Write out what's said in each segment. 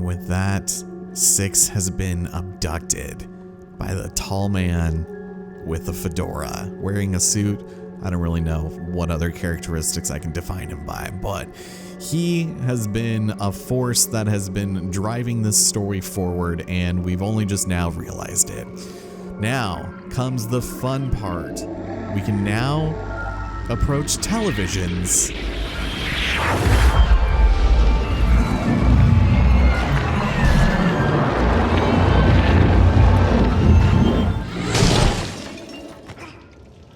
with that, 6 has been abducted by the tall man with a fedora, wearing a suit. I don't really know what other characteristics I can define him by, but he has been a force that has been driving this story forward, and we've only just now realized it. Now comes the fun part. We can now approach televisions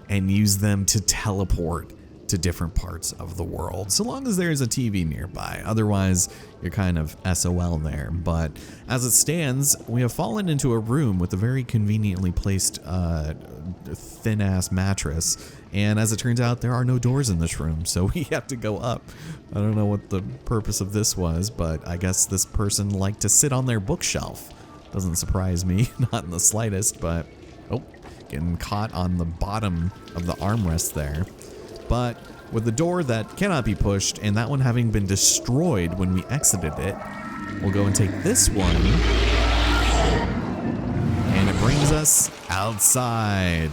and use them to teleport to different parts of the world, so long as there's a TV nearby. Otherwise, you're kind of SOL there. But as it stands, we have fallen into a room with a very conveniently placed thin-ass mattress, and as it turns out, there are no doors in this room, so we have to go up. I don't know what the purpose of this was, but I guess this person liked to sit on their bookshelf. Doesn't surprise me, not in the slightest, but oh, getting caught on the bottom of the armrest there. But with the door that cannot be pushed, and that one having been destroyed when we exited it, we'll go and take this one, and it brings us outside.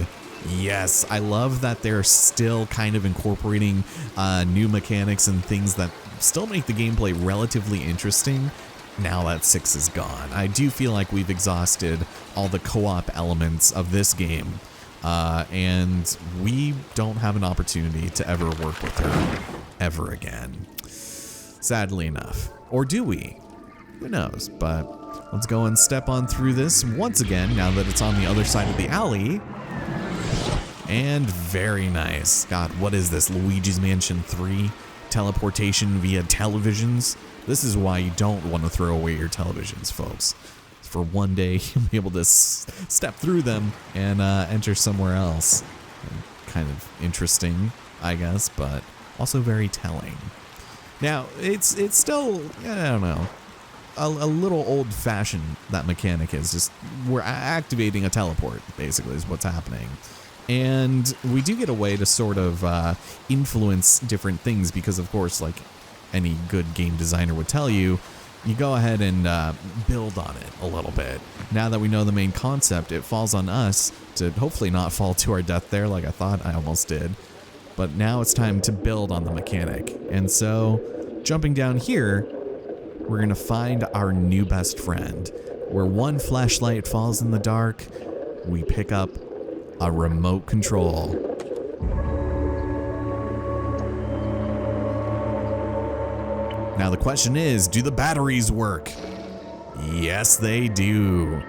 Yes, I love that they're still kind of incorporating new mechanics and things that still make the gameplay relatively interesting now that 6 is gone. I do feel like we've exhausted all the co-op elements of this game, and we don't have an opportunity to ever work with her ever again. Sadly enough. Or do we? Who knows? But let's go and step on through this once again now that it's on the other side of the alley. And very nice. God, what is this? Luigi's Mansion 3? Teleportation via televisions? This is why you don't want to throw away your televisions, folks. For one day, you'll be able to step through them and enter somewhere else. Kind of interesting, I guess, but also very telling. Now, it's still, I don't know, a little old-fashioned, that mechanic is. Just, we're activating a teleport, basically, is what's happening. And we do get a way to sort of influence different things because, of course, like any good game designer would tell you, you go ahead and build on it a little bit. Now that we know the main concept, it falls on us to hopefully not fall to our death there like I thought I almost did. But now it's time to build on the mechanic. And so, jumping down here, we're going to find our new best friend. Where one flashlight falls in the dark, we pick up a remote control. Now the question is, do the batteries work? Yes, they do.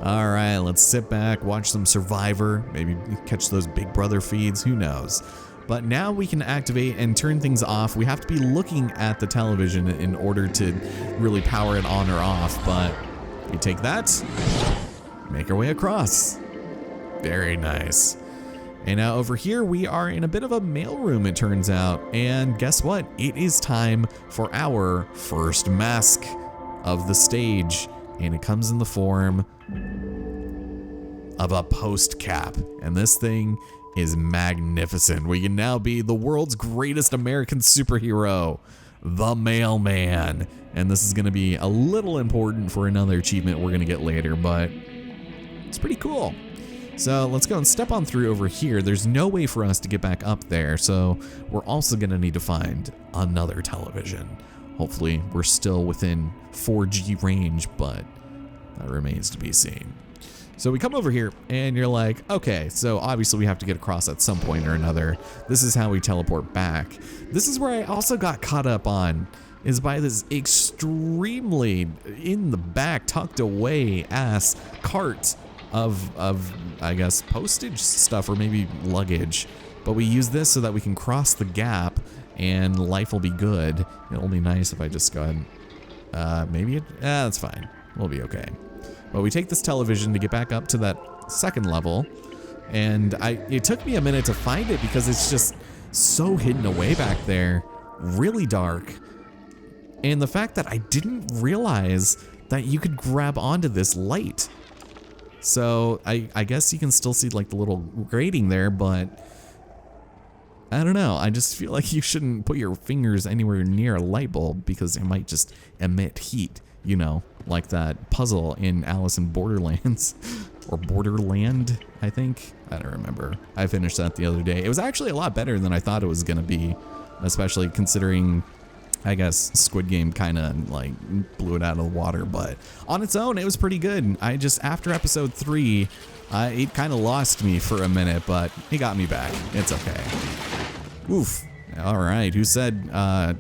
All right, let's sit back, watch some Survivor, maybe catch those Big Brother feeds, who knows. But now we can activate and turn things off. We have to be looking at the television in order to really power it on or off, but we take that, make our way across. Very nice. And now over here, we are in a bit of a mailroom, it turns out. And guess what? It is time for our first mask of the stage. And it comes in the form of a post cap. And this thing is magnificent. We can now be the world's greatest American superhero, the Mailman. And this is going to be a little important for another achievement we're going to get later, but it's pretty cool. So let's go and step on through over here. There's no way for us to get back up there, so we're also going to need to find another television. Hopefully we're still within 4G range, but that remains to be seen. So we come over here and you're like, okay, so obviously we have to get across at some point or another. This is how we teleport back. This is where I also got caught up on, is by this extremely in the back, tucked away ass cart of I guess postage stuff or maybe luggage, but we use this so that we can cross the gap and life will be good. It'll be nice if I just go ahead and that's fine, we'll be okay. But we take this television to get back up to that second level, and it took me a minute to find it because it's just so hidden away back there, really dark. And the fact that I didn't realize that you could grab onto this light. So I guess you can still see like the little grating there, but I don't know. I just feel like you shouldn't put your fingers anywhere near a light bulb because it might just emit heat you know, like that puzzle in Alice in Borderlands or Borderland, I think. I don't remember. I finished that the other day. It was actually a lot better than I thought it was going to be, especially considering, I guess, Squid Game kind of like blew it out of the water, but on its own, it was pretty good. I just, after episode 3, it kind of lost me for a minute, but it got me back. It's okay. Oof. All right. Who said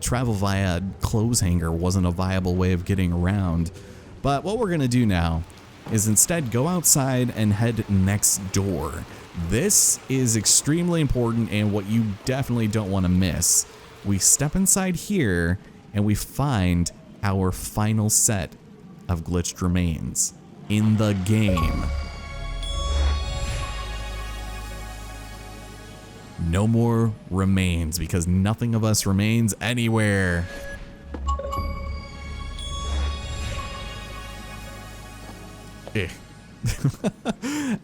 travel via clothes hanger wasn't a viable way of getting around? But what we're going to do now is instead go outside and head next door. This is extremely important and what you definitely don't want to miss. We step inside here and we find our final set of glitched remains in the game. No more remains because nothing of us remains anywhere.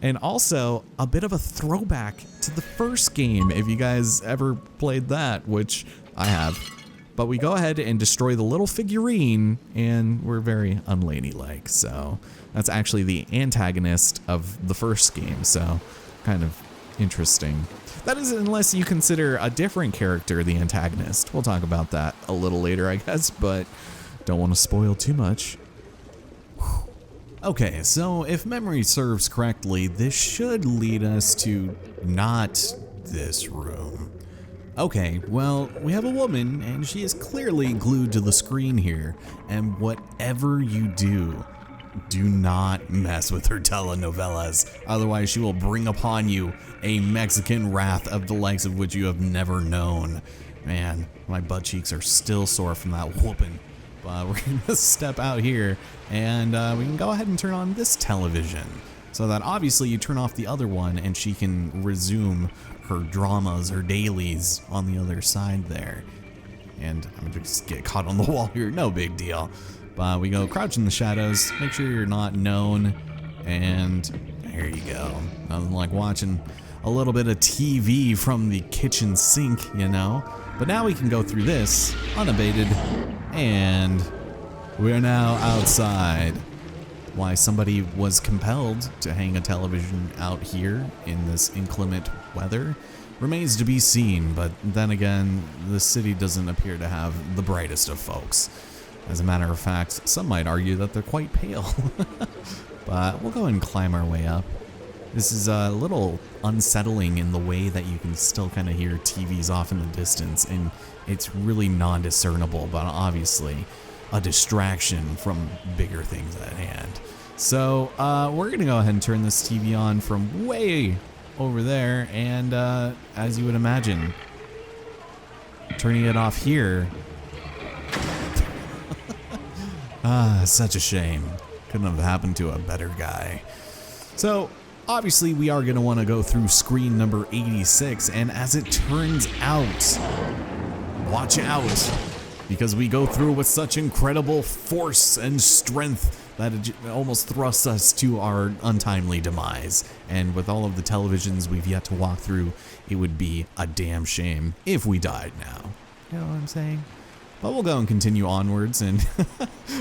And also a bit of a throwback to the first game if you guys ever played that, which I have. But we go ahead and destroy the little figurine and we're very unladylike. So that's actually the antagonist of the first game. So kind of interesting. That is, unless you consider a different character the antagonist. We'll talk about that a little later, I guess, but don't want to spoil too much. Okay, so if memory serves correctly, this should lead us to not this room. Okay, well, we have a woman, and she is clearly glued to the screen here, and whatever you do, do not mess with her telenovelas, otherwise she will bring upon you a Mexican wrath of the likes of which you have never known. Man, my butt cheeks are still sore from that whooping. But we're gonna step out here and we can go ahead and turn on this television so that obviously you turn off the other one and she can resume her dramas, her dailies on the other side there. And I'm gonna just get caught on the wall here, no big deal. But we go crouch in the shadows, make sure you're not known, and there you go. Nothing like watching a little bit of TV from the kitchen sink, you know? But now we can go through this unabated, and we're now outside. Why somebody was compelled to hang a television out here in this inclement weather remains to be seen, but then again, the city doesn't appear to have the brightest of folks. As a matter of fact, some might argue that they're quite pale. But we'll go and climb our way up. This is a little unsettling in the way that you can still kind of hear TVs off in the distance, and it's really non-discernible, but obviously a distraction from bigger things at hand. So we're gonna go ahead and turn this TV on from way over there, and as you would imagine, turning it off here, such a shame. Couldn't have happened to a better guy. So obviously we are gonna wanna go through screen number 86, and as it turns out, watch out, because we go through with such incredible force and strength that it almost thrusts us to our untimely demise. And with all of the televisions we've yet to walk through, it would be a damn shame if we died now. You know what I'm saying? But we'll go and continue onwards and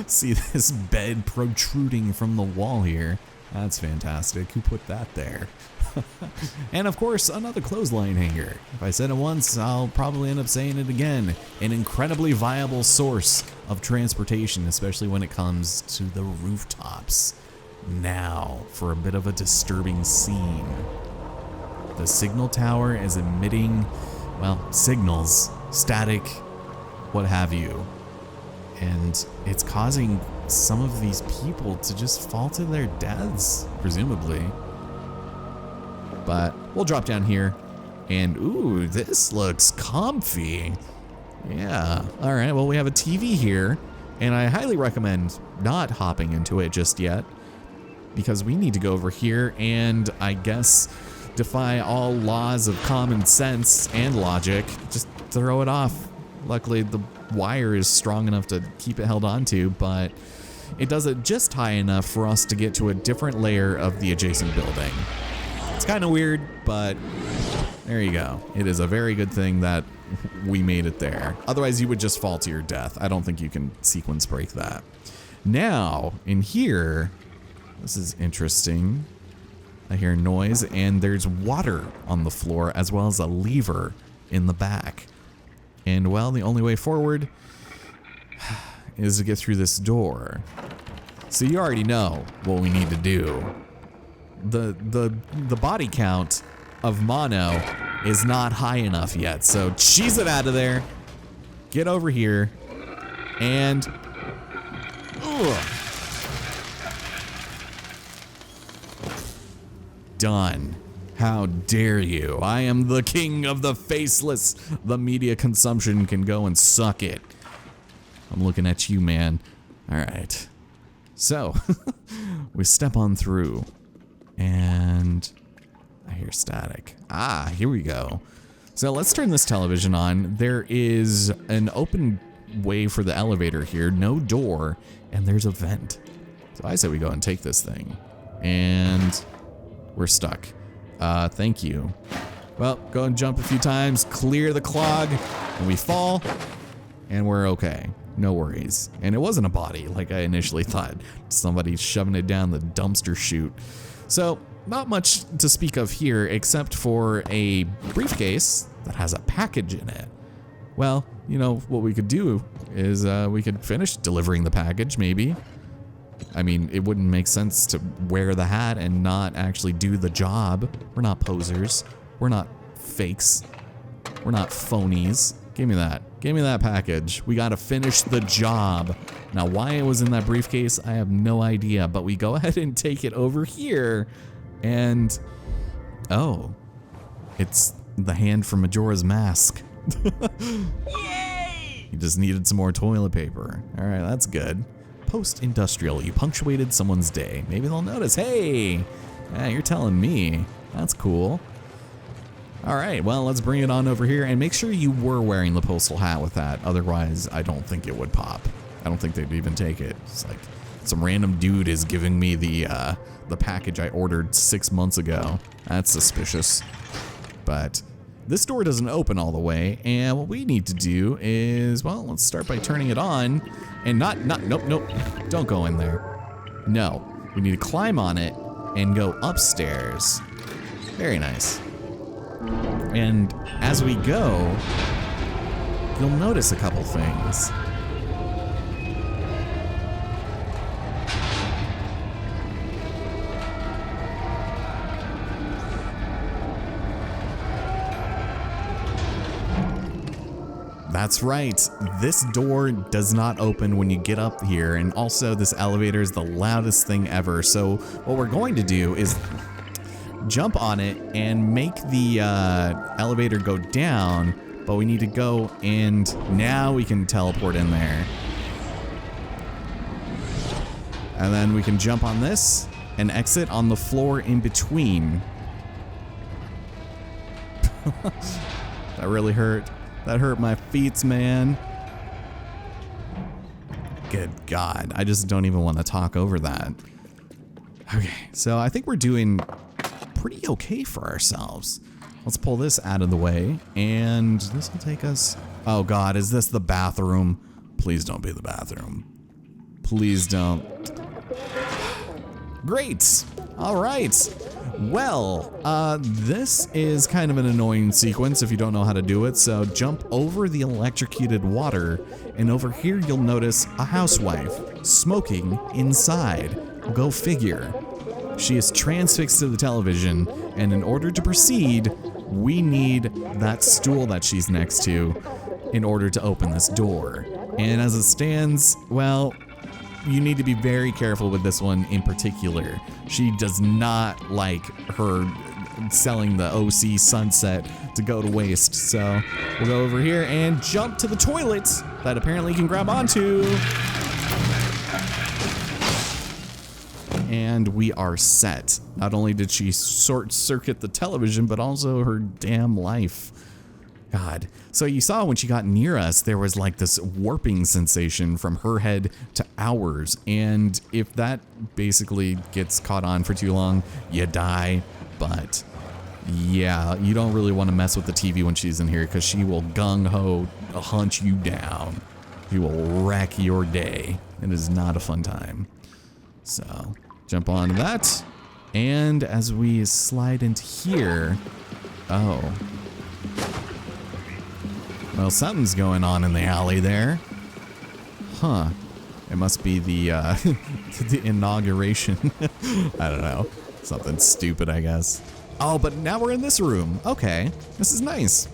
see this bed protruding from the wall here. That's fantastic. Who put that there? And of course, another clothesline hanger. If I said it once, I'll probably end up saying it again. An incredibly viable source of transportation, especially when it comes to the rooftops. Now, for a bit of a disturbing scene. The signal tower is emitting, well, signals, static, what have you. And it's causing some of these people to just fall to their deaths, presumably. But we'll drop down here, and ooh, this looks comfy. Yeah, all right, well, we have a TV here, and I highly recommend not hopping into it just yet, because we need to go over here and, I guess, defy all laws of common sense and logic. Just throw it off. Luckily, the wire is strong enough to keep it held onto, but it does it just high enough for us to get to a different layer of the adjacent building. It's kind of weird, but there you go. It is a very good thing that we made it there. Otherwise, you would just fall to your death. I don't think you can sequence break that. Now, in here, this is interesting. I hear noise, and there's water on the floor, as well as a lever in the back. And, well, the only way forward is to get through this door. So you already know what we need to do. The body count of Mono is not high enough yet, so cheese it out of there. Get over here, and... Ugh. Done. How dare you? I am the king of the faceless. The media consumption can go and suck it. I'm looking at you, man. All right. So, we step on through, and I hear static. Ah, here we go. So let's turn this television on. There is an open way for the elevator here, no door, and there's a vent. So I say we go and take this thing, and we're stuck. Thank you. Well, go and jump a few times, clear the clog, and we fall, and we're okay. No worries. And it wasn't a body like I initially thought. Somebody shoving it down the dumpster chute. So, not much to speak of here except for a briefcase that has a package in it. Well, you know, what we could do is we could finish delivering the package, maybe. I mean, it wouldn't make sense to wear the hat and not actually do the job. We're not posers. We're not fakes. We're not phonies. Give me that. Give me that package. We gotta finish the job. Now, why it was in that briefcase, I have no idea, but we go ahead and take it over here, and... oh. It's the hand from Majora's Mask. Yay! You just needed some more toilet paper. Alright, that's good. Post-industrial, you punctuated someone's day. Maybe they'll notice. Hey! Yeah, you're telling me. That's cool. Alright, well, let's bring it on over here, and make sure you were wearing the postal hat with that. Otherwise, I don't think it would pop. I don't think they'd even take it. It's like some random dude is giving me the package I ordered 6 months ago. That's suspicious. But this door doesn't open all the way, and what we need to do is, well, let's start by turning it on, and nope, don't go in there. No, we need to climb on it and go upstairs. Very nice. And as we go, you'll notice a couple things. That's right, this door does not open when you get up here, and also this elevator is the loudest thing ever, so what we're going to do is jump on it and make the elevator go down, but we need to go, and now we can teleport in there. And then we can jump on this and exit on the floor in between. That really hurt. That hurt my feet, man. Good God, I just don't even want to talk over that. Okay, so I think we're doing pretty okay for ourselves. Let's pull this out of the way, and this will take us... oh God, is this the bathroom? Please don't be the bathroom. Please don't. Great. All right. Well, this is kind of an annoying sequence if you don't know how to do it, so jump over the electrocuted water, and over here you'll notice a housewife smoking inside. Go figure. She is transfixed to the television, and in order to proceed, we need that stool that she's next to in order to open this door. And as it stands, well, you need to be very careful with this one in particular. She does not like her selling the OC sunset to go to waste. So we'll go over here and jump to the toilet that apparently can grab onto. And we are set. Not only did she short circuit the television, but also her damn life. God. So you saw when she got near us, there was like this warping sensation from her head to ours. And if that basically gets caught on for too long, you die. But yeah, you don't really want to mess with the TV when she's in here, because she will gung-ho hunt you down. She will wreck your day. It is not a fun time. So, jump onto that. And as we slide into here, oh. Well, something's going on in the alley there. Huh. It must be the, the inauguration. I don't know. Something stupid, I guess. Oh, but now we're in this room. Okay, this is nice.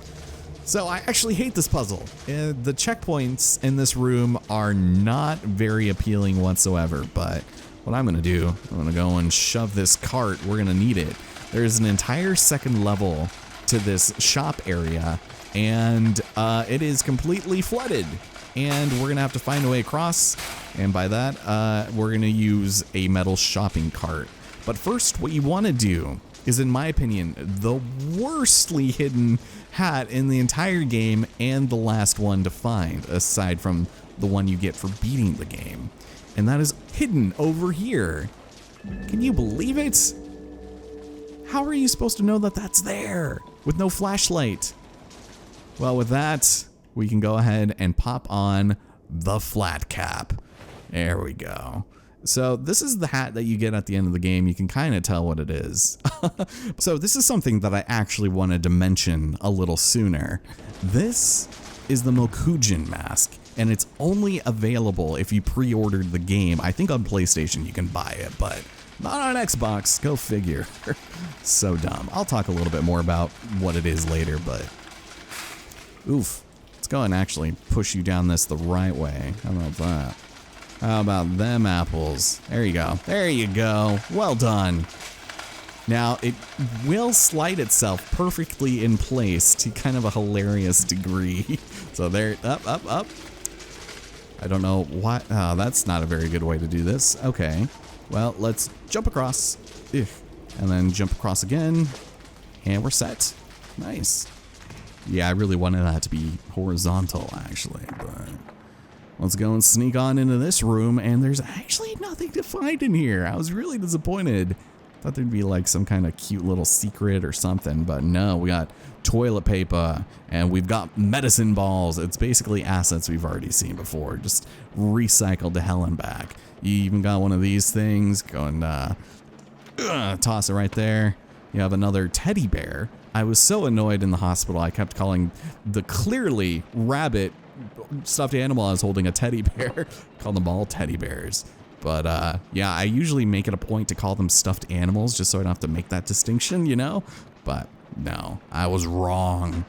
So I actually hate this puzzle. The checkpoints in this room are not very appealing whatsoever, but what I'm gonna do, I'm gonna go and shove this cart. We're gonna need it. There's an entire second level to this shop area, and it is completely flooded. And we're gonna have to find a way across, and by that, we're gonna use a metal shopping cart. But first, what you wanna do is, in my opinion, the worstly hidden hat in the entire game and the last one to find, aside from the one you get for beating the game. And that is hidden over here. Can you believe it? How are you supposed to know that that's there with no flashlight? Well, with that, we can go ahead and pop on the flat cap. There we go. So this is the hat that you get at the end of the game. You can kind of tell what it is. So this is something that I actually wanted to mention a little sooner. This is the Mokugen Mask, and it's only available if you pre-ordered the game. I think on PlayStation you can buy it, but not on Xbox. Go figure. So dumb. I'll talk a little bit more about what it is later, but oof. Let's go and actually push you down this the right way. How about that? How about them apples? There you go. There you go. Well done. Now, it will slide itself perfectly in place to kind of a hilarious degree. So there, up. I don't know why. Oh, that's not a very good way to do this. Okay. Well, let's jump across. And then jump across again. And we're set. Nice. Yeah, I really wanted that to be horizontal, actually, but let's go and sneak on into this room, and there's actually nothing to find in here. I was really disappointed. Thought there'd be like some kind of cute little secret or something, but no, we got toilet paper, and we've got medicine balls. It's basically assets we've already seen before, just recycled to hell and back. You even got one of these things. Go and toss it right there. You have another teddy bear. I was so annoyed in the hospital, I kept calling the clearly rabbit stuffed animal I was holding a teddy bear. Call them all teddy bears. But yeah, I usually make it a point to call them stuffed animals just so I don't have to make that distinction, you know? But no, I was wrong.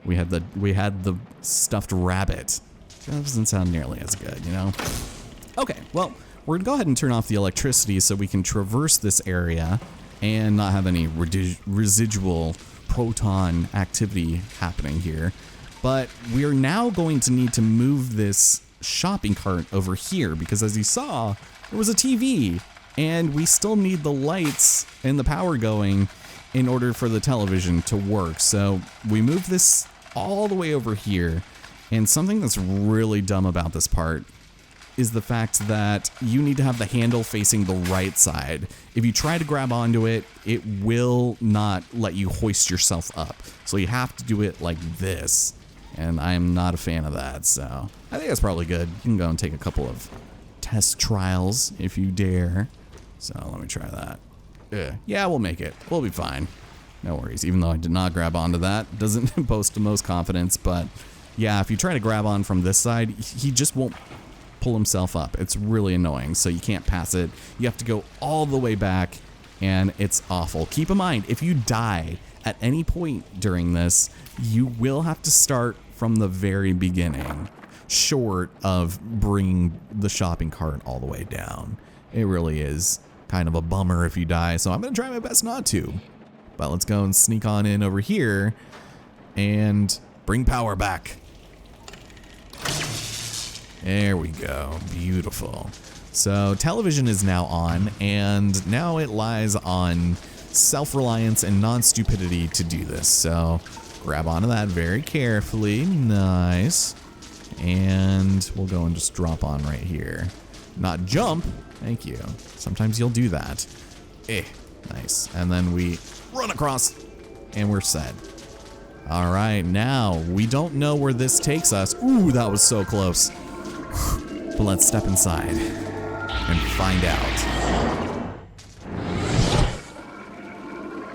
We had the stuffed rabbit. That doesn't sound nearly as good, you know? Okay, well, we're gonna go ahead and turn off the electricity so we can traverse this area and not have any residual proton activity happening here. But we are now going to need to move this shopping cart over here because, as you saw, there was a TV, and we still need the lights and the power going in order for the television to work. So we move this all the way over here, and something that's really dumb about this part is the fact that you need to have the handle facing the right side. If you try to grab onto it, it will not let you hoist yourself up. So you have to do it like this. And I'm not a fan of that, so I think that's probably good. You can go and take a couple of test trials if you dare. So let me try that. Yeah, we'll make it. We'll be fine. No worries, even though I did not grab onto that. Doesn't boast the most confidence, but yeah, if you try to grab on from this side, he just won't pull himself up. It's really annoying, so you can't pass it. You have to go all the way back, and it's awful. Keep in mind, if you die at any point during this, you will have to start from the very beginning, short of bringing the shopping cart all the way down. It really is kind of a bummer if you die, so I'm gonna try my best not to. But let's go and sneak on in over here and bring power back. There we go, beautiful. So television is now on, and now it lies on self-reliance and non-stupidity to do this. So grab onto that very carefully, nice. And we'll go and just drop on right here. Not jump, thank you. Sometimes you'll do that. Nice. And then we run across, and we're set. All right, now we don't know where this takes us. Ooh, that was so close. But let's step inside and find out.